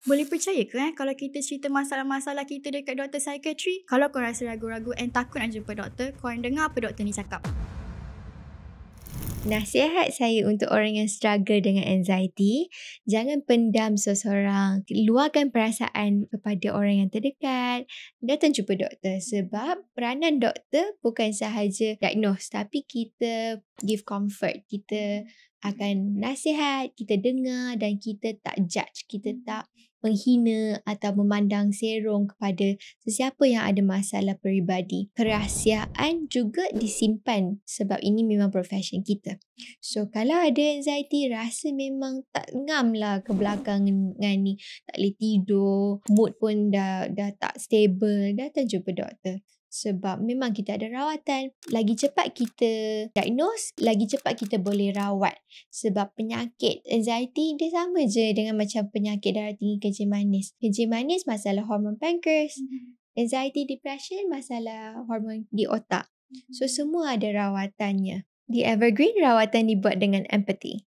Boleh percaya ke kalau kita cerita masalah-masalah kita dekat doktor psikiatri? Kalau korang rasa ragu-ragu and takut nak jumpa doktor, korang dengar apa doktor ni cakap. Nasihat saya untuk orang yang struggle dengan anxiety, jangan pendam seseorang. Luahkan perasaan kepada orang yang terdekat. Datang jumpa doktor sebab peranan doktor bukan sahaja diagnose tapi kita give comfort. Kita akan nasihat, kita dengar dan kita tak judge. Kita tak menghina atau memandang serong kepada sesiapa yang ada masalah peribadi. Kerahsiaan juga disimpan sebab ini memang profession kita. So kalau ada anxiety, rasa memang tak ngam lah ke belakang dengan ni. Tak boleh tidur, mood pun dah tak stable, datang jumpa doktor. Sebab memang kita ada rawatan. Lagi cepat kita diagnose, lagi cepat kita boleh rawat. Sebab penyakit anxiety dia sama je dengan macam penyakit darah tinggi, kencing manis. Kencing manis masalah hormon pankreas. Anxiety, depression masalah hormon di otak. So semua ada rawatannya. Di Evergreen, rawatan dibuat dengan empathy.